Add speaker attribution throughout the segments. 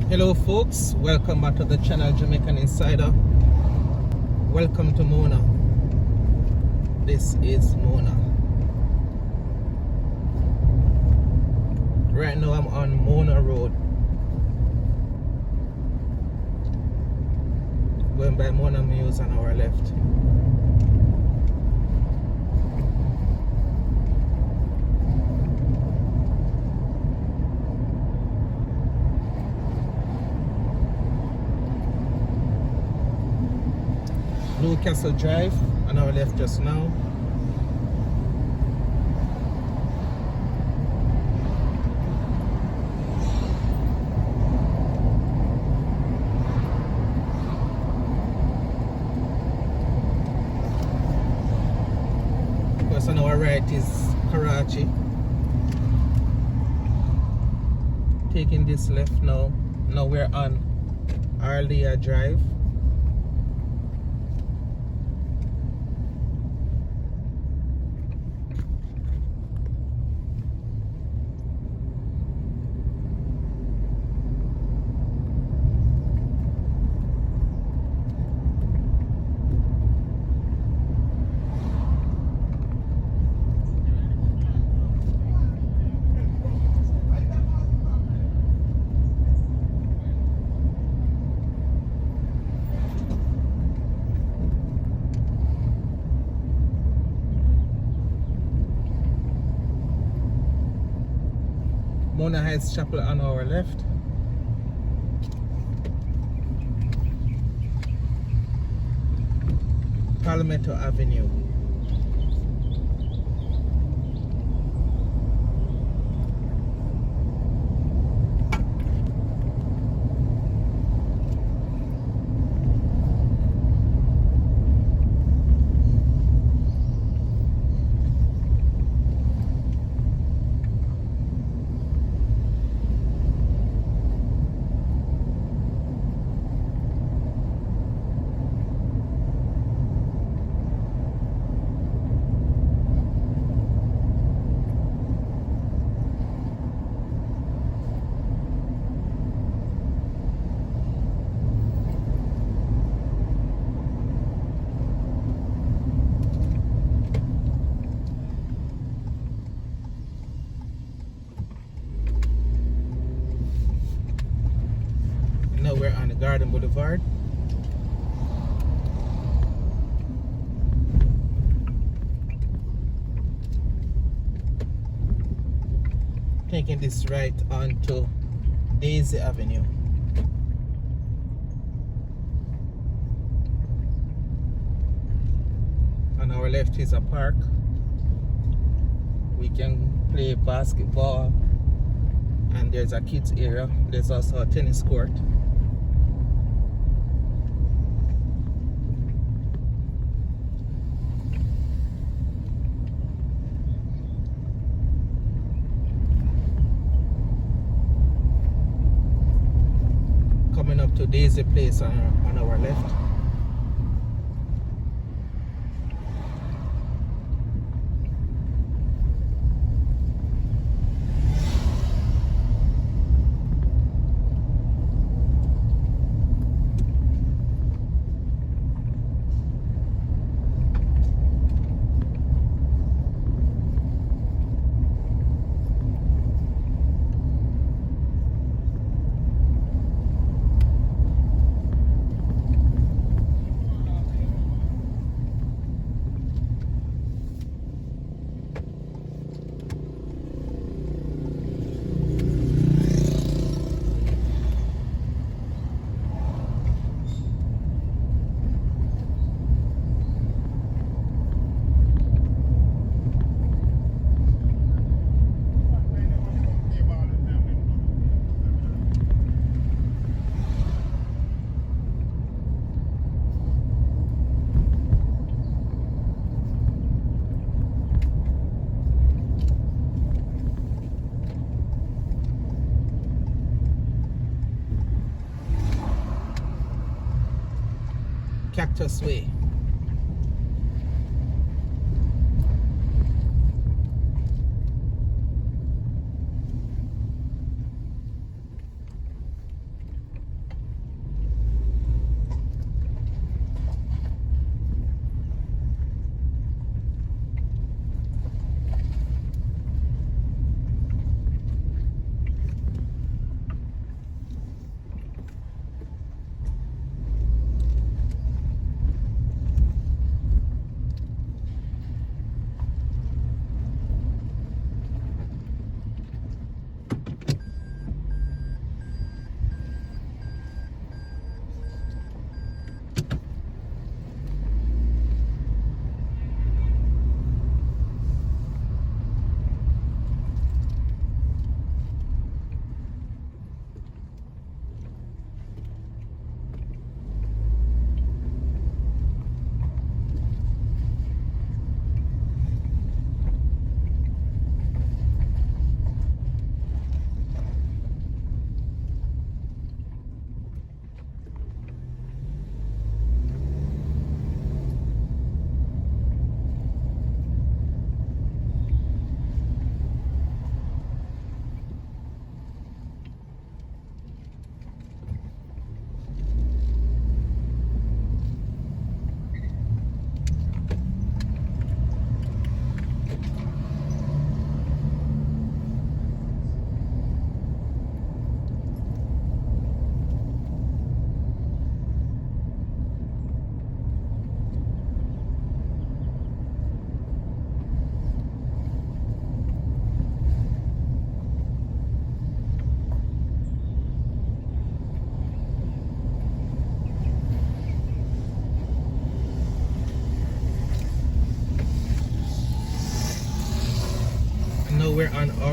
Speaker 1: Hello folks, welcome back to the channel Jamaican Insider. Welcome to Mona. This is Mona. Right now I'm on Mona Road, going by Mona Mills on our left. Newcastle Drive on our left just now. Of course, on our right is Karachi. Taking this left now. Now we're on Arlia Drive. Mona Heights Chapel on our left. Palmetto Avenue. Now we're on the Garden Boulevard. Taking this right onto Daisy Avenue. On our left is a park. We can play basketball, and there's a kids area. There's also a tennis court. Coming up to Daisy Place on our left. Cactus Way.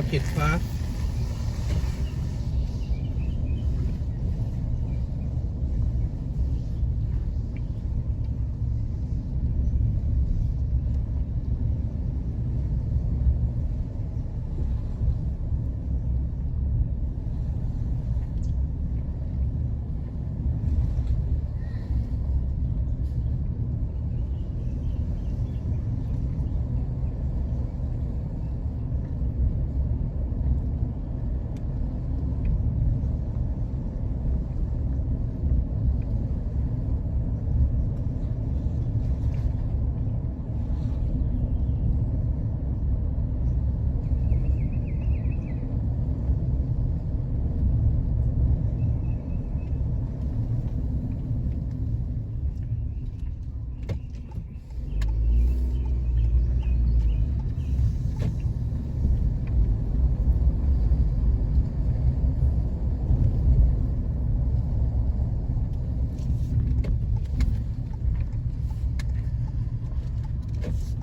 Speaker 1: Orchid Park.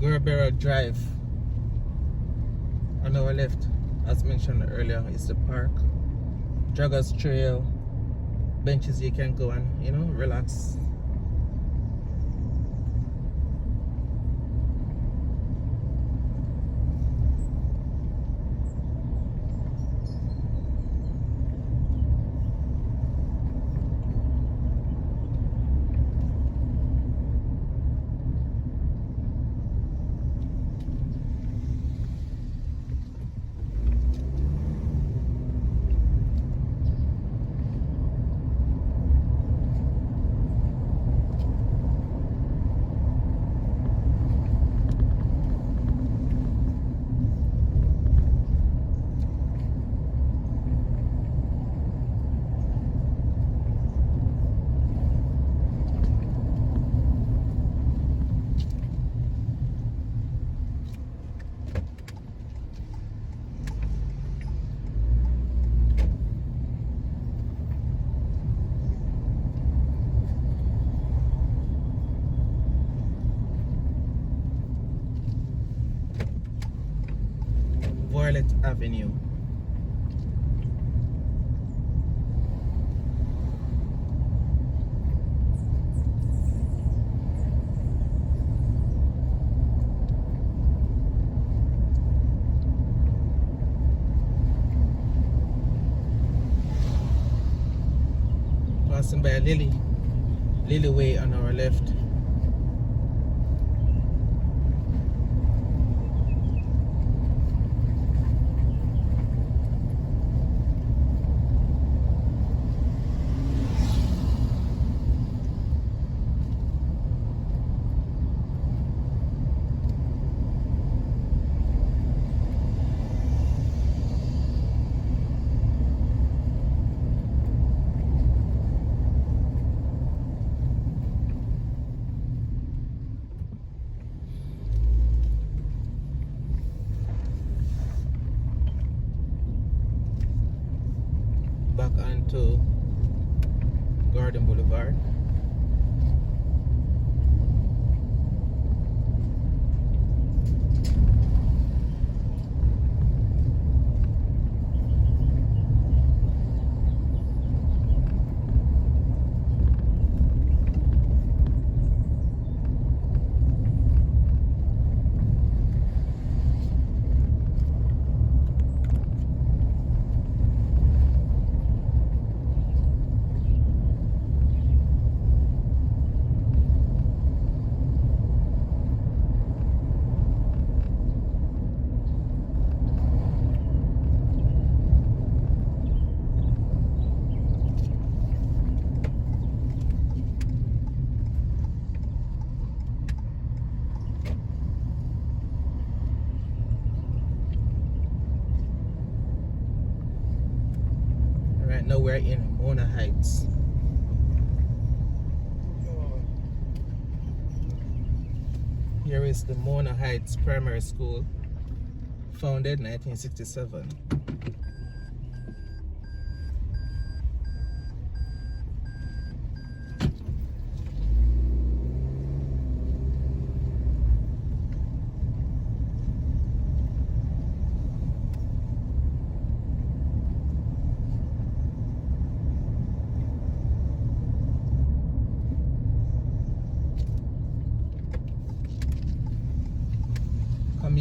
Speaker 1: Guerrero Drive. On our left, as mentioned earlier, is the park. Joggers Trail, benches you can go and, relax. Violet Avenue. Passing by Lily Way on our left. Back onto Garden Boulevard. Right now we're in Mona Heights. Here is the Mona Heights Primary School, founded 1967.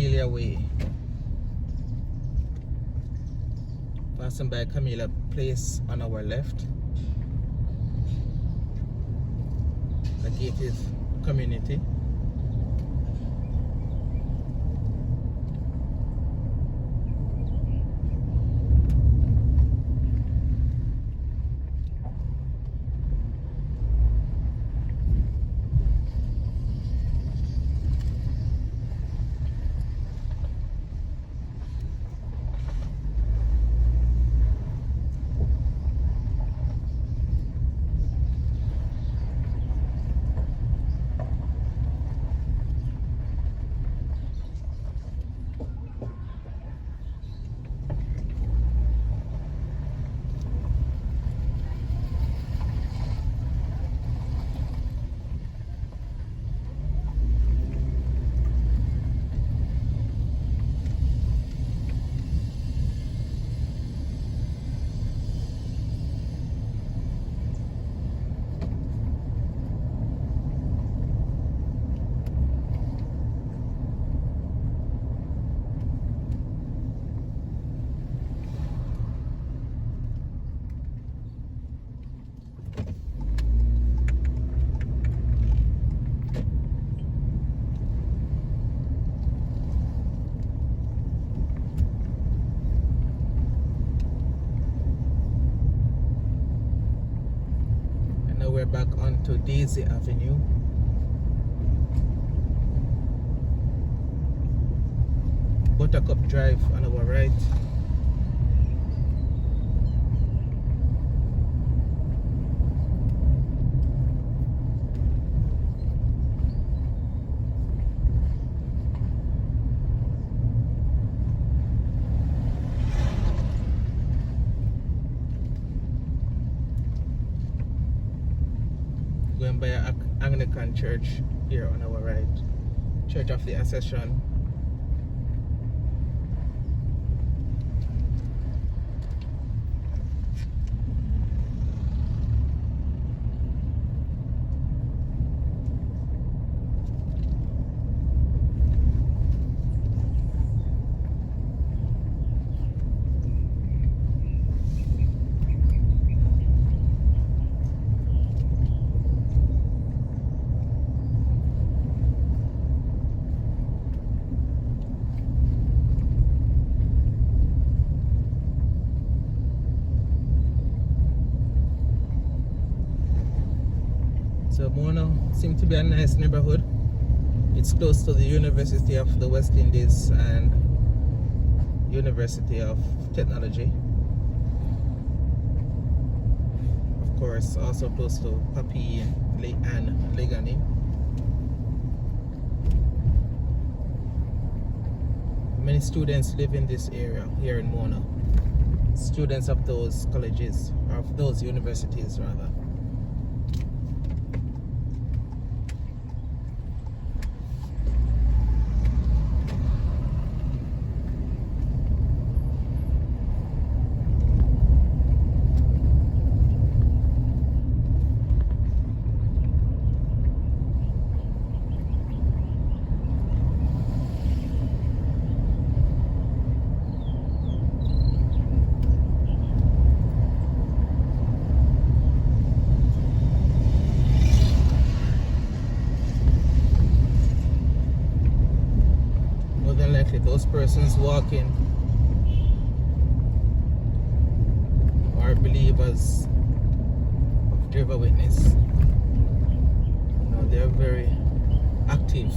Speaker 1: Camellia Way. Passing by Camellia Place on our left. A gated community. We're back onto Daisy Avenue. Buttercup Drive on our right. Going by an Anglican church here on our right. Church of the Ascension. So Mona seems to be a nice neighborhood. It's close to the University of the West Indies and University of Technology. Of course, also close to Papi and Legani. Many students live in this area here in Mona. Students of those colleges, or of those universities rather. Those persons walking are believers of Jehovah's Witness. You know, they are very active.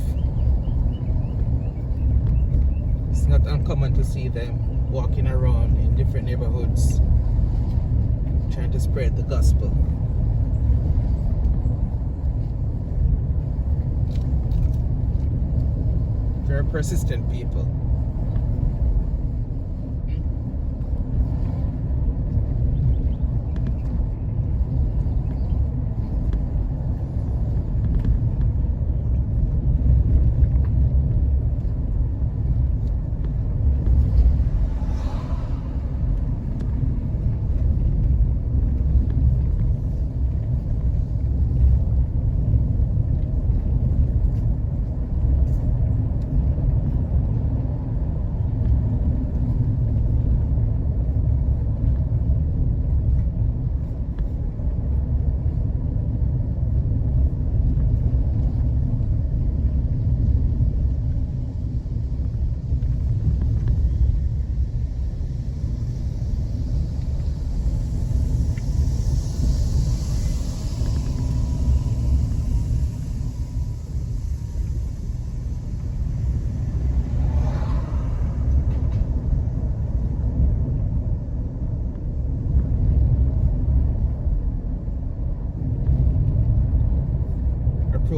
Speaker 1: It's not uncommon to see them walking around in different neighborhoods trying to spread the gospel. Very persistent people.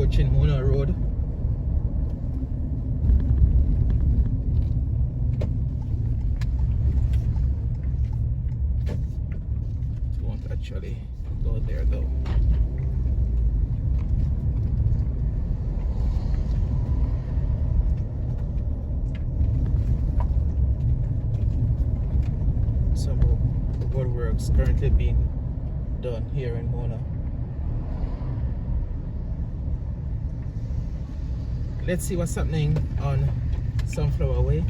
Speaker 1: approaching Mona Road. It won't actually go there though. Some road works currently being done here in Mona. Let's see what's happening on Sunflower Way.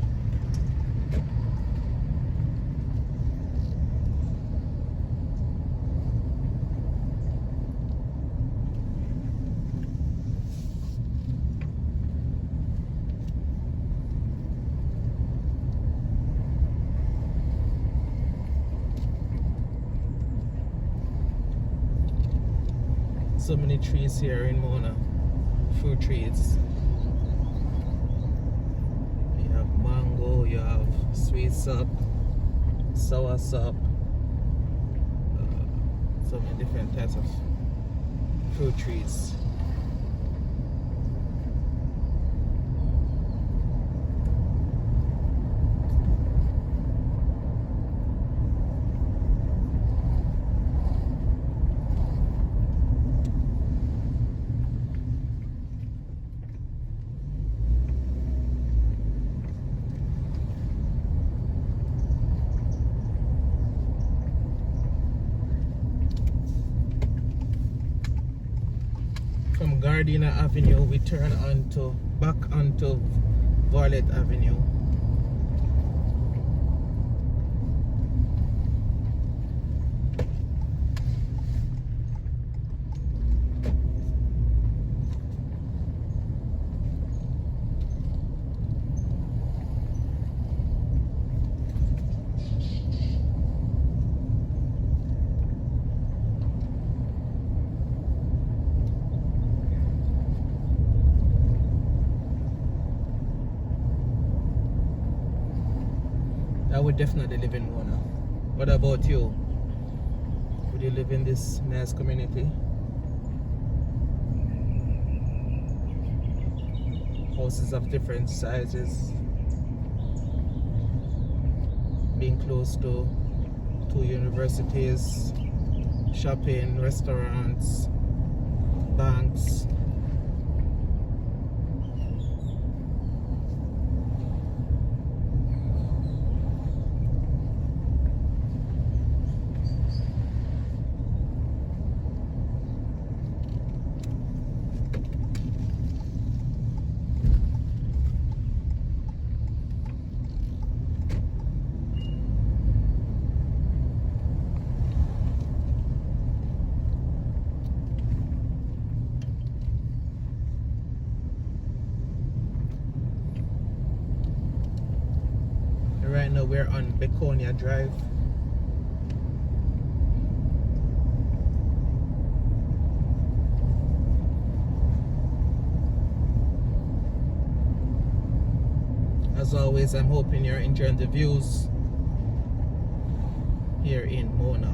Speaker 1: So many trees here in Mona, fruit trees. You have mango, you have sweet sap, sour sap, so many different types of fruit trees. From Gardena Avenue, we turn back onto Violet Avenue. I would definitely live in Mona. What about you? Would you live in this nice community? Houses of different sizes, being close to two universities, shopping, restaurants, banks. Right now we're on Beconia Drive. As always, I'm hoping you're enjoying the views here in Mona.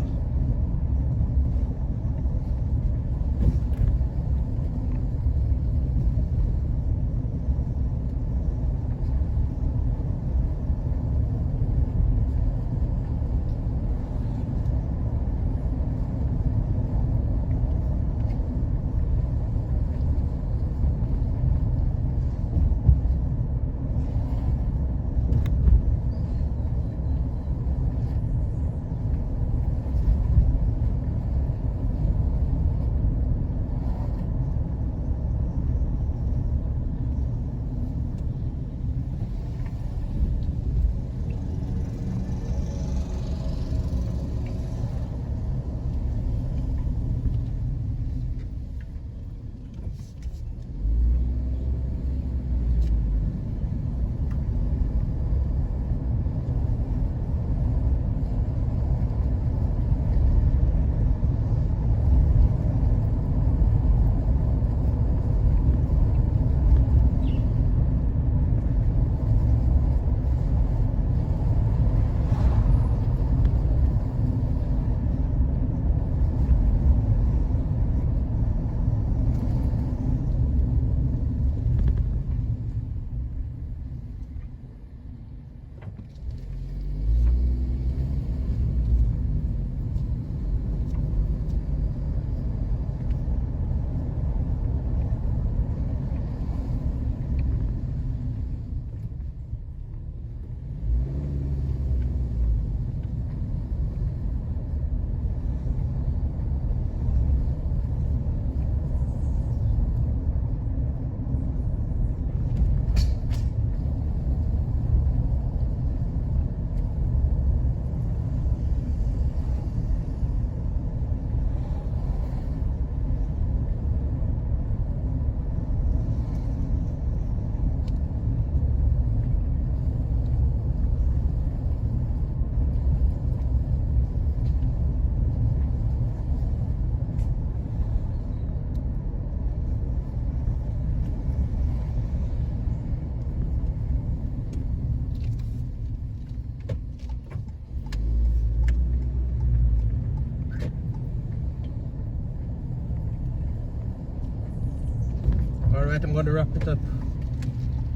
Speaker 1: Alright, I'm going to wrap it up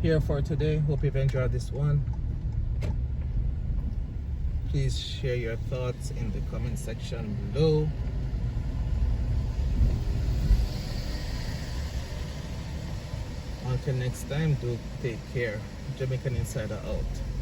Speaker 1: here for today. Hope you've enjoyed this one. Please share your thoughts in the comment section below. Until next time, do take care. Jamaican Insider out.